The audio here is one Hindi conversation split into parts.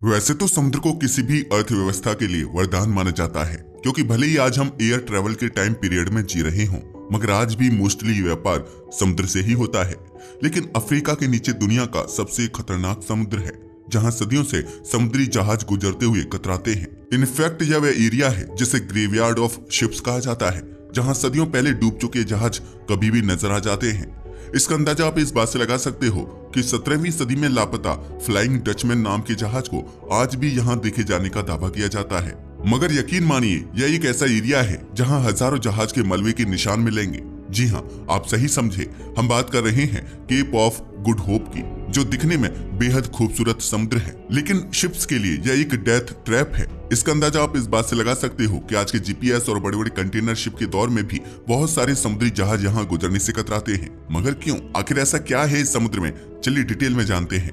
वैसे तो समुद्र को किसी भी अर्थव्यवस्था के लिए वरदान माना जाता है, क्योंकि भले ही आज हम एयर ट्रेवल के टाइम पीरियड में जी रहे हों, मगर आज भी मोस्टली व्यापार समुद्र से ही होता है। लेकिन अफ्रीका के नीचे दुनिया का सबसे खतरनाक समुद्र है, जहां सदियों से समुद्री जहाज गुजरते हुए कतराते हैं। इनफैक्ट यह वह एरिया है जिसे ग्रेवयार्ड ऑफ शिप्स कहा जाता है, जहां सदियों पहले डूब चुके जहाज कभी भी नजर आ जाते हैं। इसका अंदाजा आप इस बात से लगा सकते हो कि 17वीं सदी में लापता फ्लाइंग डचमैन नाम के जहाज को आज भी यहाँ देखे जाने का दावा किया जाता है। मगर यकीन मानिए, यह एक ऐसा एरिया है जहाँ हजारों जहाज के मलबे के निशान मिलेंगे। जी हाँ, आप सही समझे, हम बात कर रहे हैं केप ऑफ गुड होप की, जो दिखने में बेहद खूबसूरत समुद्र है, लेकिन शिप्स के लिए यह एक डेथ ट्रैप है। इसका अंदाजा आप इस बात से लगा सकते हो कि आज के जीपीएस और बड़े बड़े कंटेनर शिप के दौर में भी बहुत सारे समुद्री जहाज यहाँ गुजरने से कतराते हैं। मगर क्यों? आखिर ऐसा क्या है इस समुद्र में? चलिए डिटेल में जानते हैं।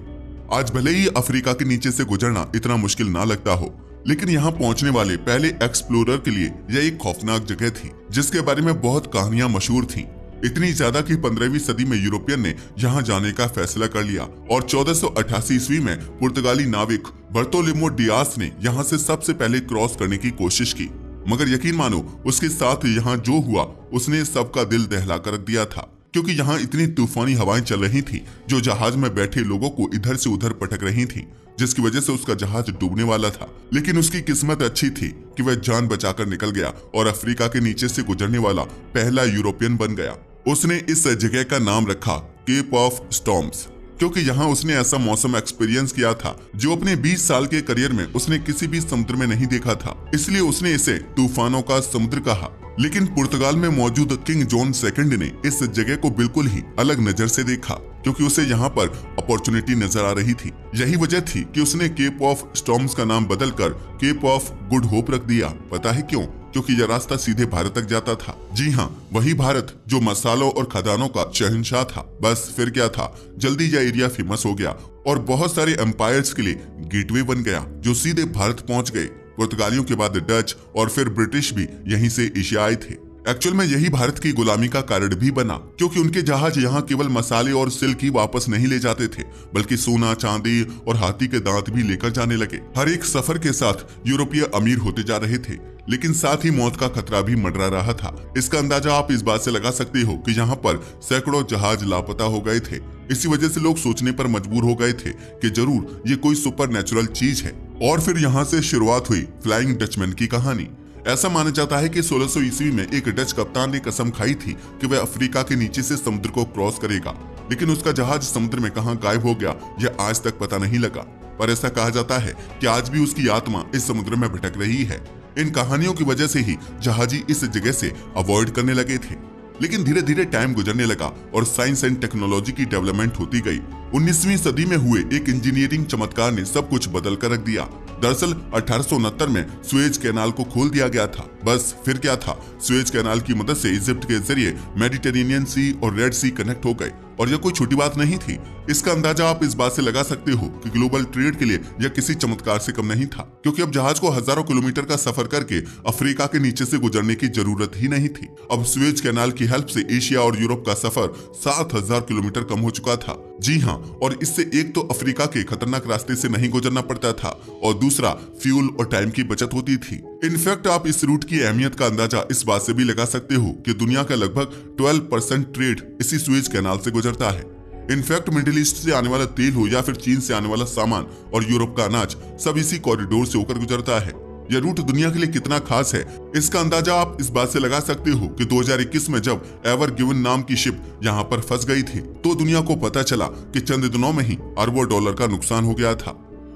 आज भले ही अफ्रीका के नीचे से गुजरना इतना मुश्किल ना लगता हो, लेकिन यहाँ पहुंचने वाले पहले एक्सप्लोरर के लिए यह एक खौफनाक जगह थी, जिसके बारे में बहुत कहानियां मशहूर थीं। इतनी ज्यादा कि 15वीं सदी में यूरोपियन ने यहाँ जाने का फैसला कर लिया और 1488 ईस्वी में पुर्तगाली नाविक बर्तोलोमेओ डियास ने यहाँ से सबसे पहले क्रॉस करने की कोशिश की। मगर यकीन मानो, उसके साथ यहाँ जो हुआ उसने सबका दिल दहला कर रख दिया था, क्योंकि यहाँ इतनी तूफानी हवाएं चल रही थी जो जहाज में बैठे लोगों को इधर से उधर पटक रही थी, जिसकी वजह से उसका जहाज डूबने वाला था। लेकिन उसकी किस्मत अच्छी थी कि वह जान बचाकर निकल गया और अफ्रीका के नीचे से गुजरने वाला पहला यूरोपियन बन गया। उसने इस जगह का नाम रखा केप ऑफ स्टॉर्म्स, क्योंकि यहाँ उसने ऐसा मौसम एक्सपीरियंस किया था जो अपने 20 साल के करियर में उसने किसी भी समुद्र में नहीं देखा था। इसलिए उसने इसे तूफानों का समुद्र कहा। लेकिन पुर्तगाल में मौजूद किंग जॉन सेकंड ने इस जगह को बिल्कुल ही अलग नजर से देखा, क्योंकि उसे यहाँ पर अपॉर्चुनिटी नजर आ रही थी। यही वजह थी कि उसने केप ऑफ स्टॉर्म्स का नाम बदलकर केप ऑफ गुड होप रख दिया। पता है क्यों? क्योंकि यह रास्ता सीधे भारत तक जाता था। जी हाँ, वही भारत जो मसालों और खदानों का शहंशाह था। बस फिर क्या था, जल्दी यह एरिया फेमस हो गया और बहुत सारे एम्पायर्स के लिए गेटवे बन गया, जो सीधे भारत पहुंच गए। पुर्तगालियों के बाद डच और फिर ब्रिटिश भी यहीं से एशिया आए थे। एक्चुअल में यही भारत की गुलामी का कारण भी बना, क्योंकि उनके जहाज यहाँ केवल मसाले और सिल्क ही वापस नहीं ले जाते थे, बल्कि सोना, चांदी और हाथी के दांत भी लेकर जाने लगे। हर एक सफर के साथ यूरोपीय अमीर होते जा रहे थे, लेकिन साथ ही मौत का खतरा भी मंडरा रहा था। इसका अंदाजा आप इस बात से लगा सकते हो कि यहाँ पर सैकड़ों जहाज लापता हो गए थे। इसी वजह से लोग सोचने पर मजबूर हो गए थे कि जरूर ये कोई सुपर नेचुरल चीज है। और फिर यहाँ से शुरुआत हुई फ्लाइंग डचमैन की कहानी। ऐसा माना जाता है कि 1600 ईस्वी में एक डच कप्तान ने कसम खाई थी कि वह अफ्रीका के नीचे से समुद्र को क्रॉस करेगा, लेकिन उसका जहाज समुद्र में कहां गायब हो गया यह आज तक पता नहीं लगा। पर ऐसा कहा जाता है कि आज भी उसकी आत्मा इस समुद्र में भटक रही है। इन कहानियों की वजह से ही जहाजी इस जगह से अवॉइड करने लगे थे। लेकिन धीरे धीरे टाइम गुजरने लगा और साइंस एंड टेक्नोलॉजी की डेवलपमेंट होती गई। 19वीं सदी में हुए एक इंजीनियरिंग चमत्कार ने सब कुछ बदल कर रख दिया। दरअसल 1869 में सुएज कैनाल को खोल दिया गया था। बस फिर क्या था, सुएज कैनाल की मदद से इजिप्ट के जरिए मेडिटेरेनियन सी और रेड सी कनेक्ट हो गए, और यह कोई छोटी बात नहीं थी। इसका अंदाजा आप इस बात से लगा सकते हो कि ग्लोबल ट्रेड के लिए यह किसी चमत्कार से कम नहीं था, क्योंकि अब जहाज को हजारों किलोमीटर का सफर करके अफ्रीका के नीचे से गुजरने की जरूरत ही नहीं थी। अब सुएज कैनाल की हेल्प से एशिया और यूरोप का सफर 7000 किलोमीटर कम हो चुका था। जी हाँ, और इससे एक तो अफ्रीका के खतरनाक रास्ते से नहीं गुजरना पड़ता था, और दूसरा फ्यूल और टाइम की बचत होती थी। इनफैक्ट आप इस रूट की अहमियत का अंदाजा इस बात से भी लगा सकते हो कि दुनिया का लगभग 12% ट्रेड इसी सुएज कैनाल से गुजरता है। इनफैक्ट मिडिल ईस्ट से आने वाला तेल हो या फिर चीन से आने वाला सामान और यूरोप का अनाज, सब इसी कॉरिडोर से होकर गुजरता है। यह रूट दुनिया के लिए कितना खास है, इसका अंदाजा आप इस बात से लगा सकते हो कि 2021 में जब एवर गिवन नाम की शिप यहाँ पर फंस गई थी, तो दुनिया को पता चला कि चंद दिनों में ही अरबों डॉलर का नुकसान हो गया था।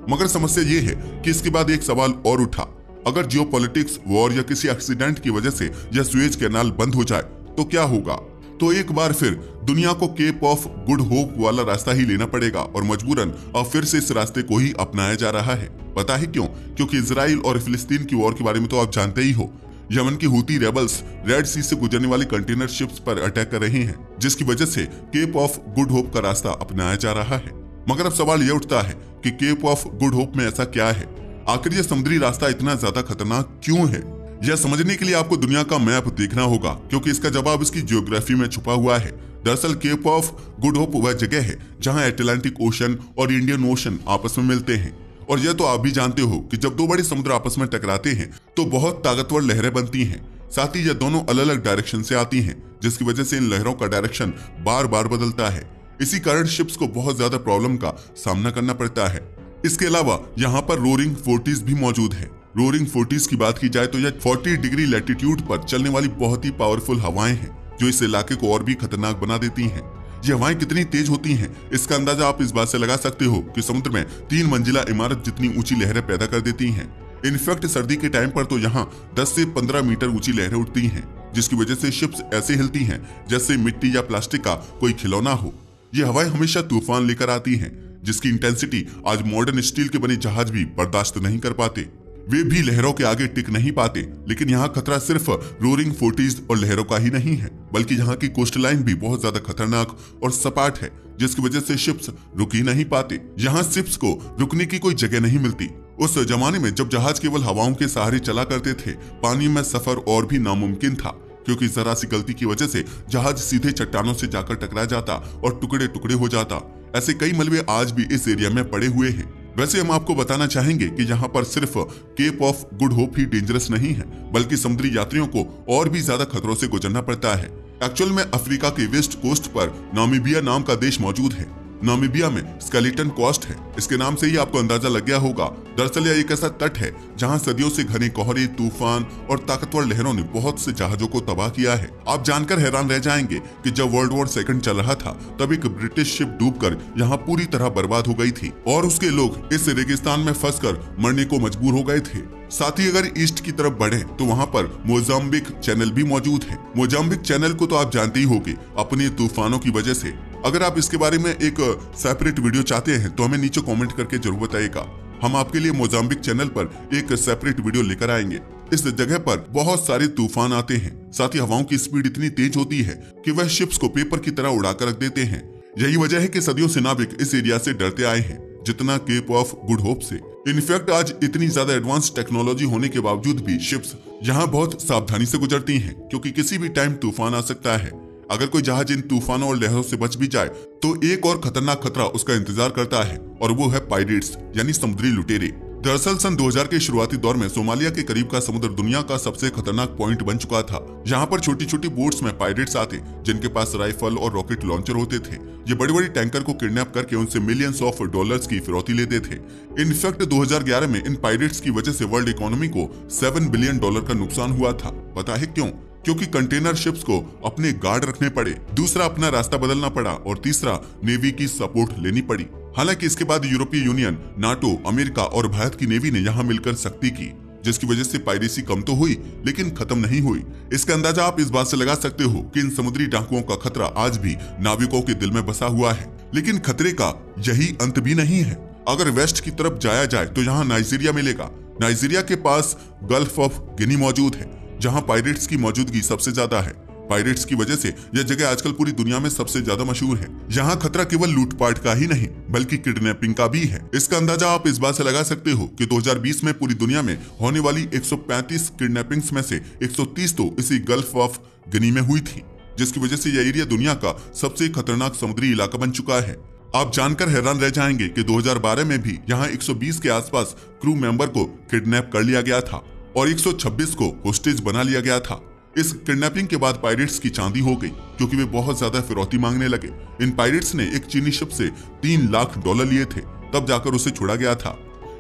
मगर समस्या ये है कि इसके बाद एक सवाल और उठा, अगर जियोपॉलिटिक्स, वॉर या किसी एक्सीडेंट की वजह से यह सुएज कैनाल बंद हो जाए तो क्या होगा? तो एक बार फिर दुनिया को केप ऑफ गुड होप वाला रास्ता ही लेना पड़ेगा, और मजबूरन अब फिर से इस रास्ते को ही अपनाया जा रहा है। पता है क्यों? क्योंकि इजराइल और फिलिस्तीन की वॉर के बारे में तो आप जानते ही हो। यमन की हूती रेबल्स रेड सी से गुजरने वाली कंटेनर शिप्स पर अटैक कर रहे हैं, जिसकी वजह से केप ऑफ गुड होप का रास्ता अपनाया जा रहा है। मगर अब सवाल यह उठता है कि केप ऑफ गुड होप में ऐसा क्या है? आखिर यह समुद्री रास्ता इतना ज्यादा खतरनाक क्यों है? यह समझने के लिए आपको दुनिया का मैप देखना होगा, क्योंकि इसका जवाब इसकी जियोग्राफी में छुपा हुआ है। दरअसल केप ऑफ गुड होप वह जगह है जहां अटलांटिक ओशन और इंडियन ओशन आपस में मिलते हैं। और यह तो आप भी जानते हो कि जब दो बड़े समुद्र आपस में टकराते हैं तो बहुत ताकतवर लहरें बनती हैं। साथ ही ये दोनों अलग अलग डायरेक्शन से आती हैं, जिसकी वजह से इन लहरों का डायरेक्शन बार बार बदलता है। इसी कारण शिप्स को बहुत ज्यादा प्रॉब्लम का सामना करना पड़ता है। इसके अलावा यहाँ पर रोरिंग फोर्टिस भी मौजूद है। रोरिंग फोर्टिस की बात की जाए तो यह 40 डिग्री लैटिट्यूड पर चलने वाली बहुत ही पावरफुल हवाएं हैं, जो इस इलाके को और भी खतरनाक बना देती हैं। ये हवाएं कितनी तेज होती हैं, इसका अंदाजा आप इस बात से लगा सकते हो कि समुद्र में 3 मंजिला इमारत जितनी ऊंची लहरें पैदा कर देती हैं। इनफैक्ट सर्दी के टाइम पर तो यहाँ 10 से 15 मीटर ऊंची लहरें उठती हैं, जिसकी वजह से शिप्स ऐसे हिलती हैं जैसे मिट्टी या प्लास्टिक का कोई खिलौना हो। ये हवाएं हमेशा तूफान लेकर आती हैं, जिसकी इंटेंसिटी आज मॉडर्न स्टील के बने जहाज भी बर्दाश्त नहीं कर पाते। वे भी लहरों के आगे टिक नहीं पाते। लेकिन यहाँ खतरा सिर्फ रोरिंग फोर्टिस और लहरों का ही नहीं है, बल्कि यहाँ की कोस्ट लाइन भी बहुत ज्यादा खतरनाक और सपाट है, जिसकी वजह से शिप्स रुक ही नहीं पाते। यहाँ शिप्स को रुकने की कोई जगह नहीं मिलती। उस जमाने में जब जहाज केवल हवाओं के सहारे चला करते थे, पानी में सफर और भी नामुमकिन था, क्योंकि जरा सी गलती की वजह से जहाज सीधे चट्टानों से जाकर टकरा जाता और टुकड़े टुकड़े हो जाता। ऐसे कई मलबे आज भी इस एरिया में पड़े हुए हैं। वैसे हम आपको बताना चाहेंगे कि यहाँ पर सिर्फ केप ऑफ गुड होप ही डेंजरस नहीं है, बल्कि समुद्री यात्रियों को और भी ज्यादा खतरों से गुजरना पड़ता है। एक्चुअल में अफ्रीका के वेस्ट कोस्ट पर नामीबिया नाम का देश मौजूद है। नामीबिया में स्केलेटन कोस्ट है। इसके नाम से ही आपको अंदाजा लग गया होगा। दरअसल यह एक ऐसा तट है जहां सदियों से घने कोहरे, तूफान और ताकतवर लहरों ने बहुत से जहाजों को तबाह किया है। आप जानकर हैरान रह जाएंगे कि जब वर्ल्ड वॉर सेकंड चल रहा था, तब एक ब्रिटिश शिप डूबकर यहाँ पूरी तरह बर्बाद हो गई थी और उसके लोग इस रेगिस्तान में फंसकर मरने को मजबूर हो गए थे। साथ ही अगर ईस्ट की तरफ बढ़े तो वहाँ पर मोजाम्बिक चैनल भी मौजूद है। मोजाम्बिक चैनल को तो आप जानते ही होंगे अपने तूफानों की वजह से। अगर आप इसके बारे में एक सेपरेट वीडियो चाहते हैं तो हमें नीचे कमेंट करके जरूर बताइएगा। हम आपके लिए मोजाम्बिक चैनल पर एक सेपरेट वीडियो लेकर आएंगे। इस जगह पर बहुत सारे तूफान आते हैं। साथ ही हवाओं की स्पीड इतनी तेज होती है कि वह शिप्स को पेपर की तरह उड़ाकर रख देते हैं। यही वजह है कि सदियों से नाविक इस एरिया से डरते आए हैं, जितना केप ऑफ गुड होप से। इनफैक्ट आज इतनी ज्यादा एडवांस टेक्नोलॉजी होने के बावजूद भी शिप्स यहाँ बहुत सावधानी से गुजरती हैं, क्योंकि किसी भी टाइम तूफान आ सकता है। अगर कोई जहाज इन तूफानों और लहरों से बच भी जाए तो एक और खतरनाक खतरा उसका इंतजार करता है, और वो है पायरेट्स यानी समुद्री लुटेरे। दरअसल सन 2000 के शुरुआती दौर में सोमालिया के करीब का समुद्र दुनिया का सबसे खतरनाक पॉइंट बन चुका था। यहाँ पर छोटी छोटी बोट्स में पायरेट्स आते, जिनके पास राइफल और रॉकेट लॉन्चर होते थे। ये बड़ी बड़ी टैंकर को किडनैप करके उनसे मिलियंस ऑफ डॉलर्स की फिरौती लेते थे। इनफैक्ट 2011 में इन पायरेट्स की वजह से वर्ल्ड इकोनॉमी को $7 बिलियन का नुकसान हुआ था। पता है क्यों? क्योंकि कंटेनर शिप्स को अपने गार्ड रखने पड़े, दूसरा अपना रास्ता बदलना पड़ा और तीसरा नेवी की सपोर्ट लेनी पड़ी। हालांकि इसके बाद यूरोपीय यूनियन, नाटो, अमेरिका और भारत की नेवी ने यहाँ मिलकर सख्ती की, जिसकी वजह से पायरेसी कम तो हुई लेकिन खत्म नहीं हुई। इसका अंदाजा आप इस बात से लगा सकते हो कि इन समुद्री डाकुओं का खतरा आज भी नाविकों के दिल में बसा हुआ है। लेकिन खतरे का यही अंत भी नहीं है। अगर वेस्ट की तरफ जाया जाए तो यहाँ नाइजीरिया मिलेगा। नाइजीरिया के पास गल्फ ऑफ गिनी मौजूद है, जहां पायरेट्स की मौजूदगी सबसे ज्यादा है। पायरेट्स की वजह से यह जगह आजकल पूरी दुनिया में सबसे ज्यादा मशहूर है। यहाँ खतरा केवल लूटपाट का ही नहीं बल्कि किडनैपिंग का भी है। इसका अंदाजा आप इस बात से लगा सकते हो कि 2020 में पूरी दुनिया में होने वाली 135 किडनैपिंग्स में से 130 तो इसी गल्फ ऑफ गिनी में हुई थी, जिसकी वजह से यह एरिया दुनिया का सबसे खतरनाक समुद्री इलाका बन चुका है। आप जानकर हैरान रह जाएंगे कि 2012 में भी यहाँ 120 के आसपास क्रू मेंबर को किडनैप कर लिया गया था और 126 को होस्टेज बना लिया गया था। इस किडनैपिंग के बाद पायरेट्स की चांदी हो गई, क्योंकि वे बहुत ज्यादा फिरौती मांगने लगे। इन पायरेट्स ने एक चीनी शिप से $3 लाख लिए थे, तब जाकर उसे छोड़ा गया था।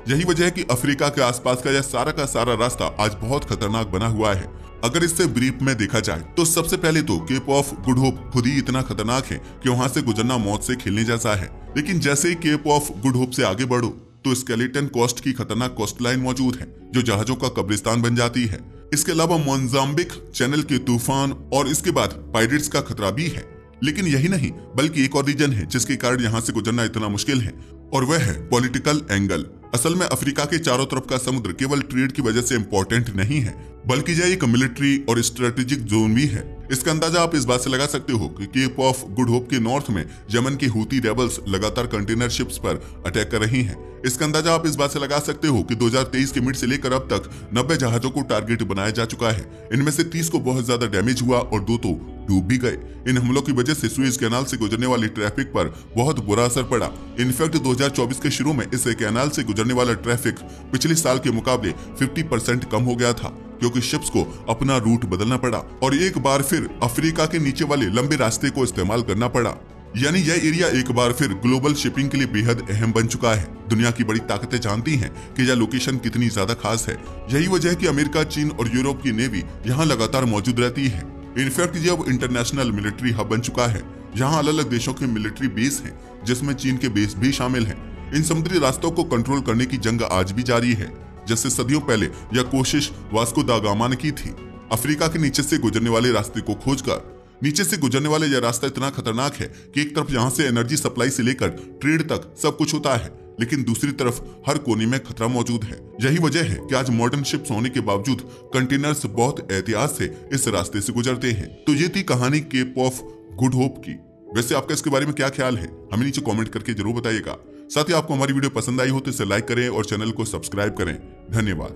यही वजह है कि अफ्रीका के आसपास का यह सारा का सारा रास्ता आज बहुत खतरनाक बना हुआ है। अगर इससे ब्रीफ में देखा जाए तो सबसे पहले तो केप ऑफ गुड होप खुद ही इतना खतरनाक है कि वहां से गुजरना मौत से खेलने जैसा है। लेकिन जैसे he kept of Good hope से आगे बढ़ो तो स्केलेटन कोस्ट की खतरनाक कोस्ट लाइन मौजूद है, जो जहाजों का कब्रिस्तान बन जाती है। इसके अलावा मोजाम्बिक चैनल के तूफान और इसके बाद पायरेट्स का खतरा भी है। लेकिन यही नहीं, बल्कि एक और रीजन है जिसके कारण यहाँ से गुजरना इतना मुश्किल है, और वह है पॉलिटिकल एंगल। असल में अफ्रीका के चारों तरफ का समुद्र केवल ट्रेड की वजह से इम्पोर्टेंट नहीं है, बल्कि यह एक मिलिट्री और स्ट्रेटेजिक जोन भी है। इसका अंदाजा आप इस बात से लगा सकते हो कि केप ऑफ गुड होप के नॉर्थ में यमन के हूती रेबल्स लगातार कंटेनर शिप्स पर अटैक कर रही हैं। इसका अंदाजा आप इस बात से लगा सकते हो कि 2023 के मिड से लेकर अब तक 90 जहाजों को टारगेट बनाया जा चुका है। इनमें से 30 को बहुत ज्यादा डैमेज हुआ और 2 तो डूब भी गए। इन हमलों की वजह से सुएज कैनाल से गुजरने वाली ट्रैफिक पर बहुत बुरा असर पड़ा। इनफैक्ट 2024 के शुरू में इस कैनाल से गुजरने वाला ट्रैफिक पिछले साल के मुकाबले 50% कम हो गया था, क्योंकि शिप्स को अपना रूट बदलना पड़ा और एक बार फिर अफ्रीका के नीचे वाले लंबे रास्ते को इस्तेमाल करना पड़ा। यानी यह एरिया एक बार फिर ग्लोबल शिपिंग के लिए बेहद अहम बन चुका है। दुनिया की बड़ी ताकतें जानती हैं कि यह लोकेशन कितनी ज्यादा खास है। यही वजह है कि अमेरिका, चीन और यूरोप की नेवी यहाँ लगातार मौजूद रहती है। इनफैक्ट ये अब इंटरनेशनल मिलिट्री हब बन चुका है। यहाँ अलग अलग देशों के मिलिट्री बेस हैं, जिसमें चीन के बेस भी शामिल हैं। इन समुद्री रास्तों को कंट्रोल करने की जंग आज भी जारी है, जैसे सदियों पहले यह कोशिश वास्को दा गामा ने की थी। अफ्रीका के नीचे से गुजरने वाले रास्ते को खोजकर। नीचे से गुजरने वाले यह रास्ता इतना खतरनाक है कि एक तरफ यहाँ से एनर्जी सप्लाई से लेकर ट्रेड तक सब कुछ होता है, लेकिन दूसरी तरफ हर कोने में खतरा मौजूद है। यही वजह है कि आज मॉडर्न शिप्स होने के बावजूद कंटेनर्स बहुत एहतियात से इस रास्ते से गुजरते हैं। तो ये थी कहानी केप ऑफ गुड होप की। वैसे आपका इसके बारे में क्या ख्याल है, हमें नीचे कमेंट करके जरूर बताइएगा। साथ ही आपको हमारी वीडियो पसंद आई हो तो इसे लाइक करें और चैनल को सब्सक्राइब करें। धन्यवाद।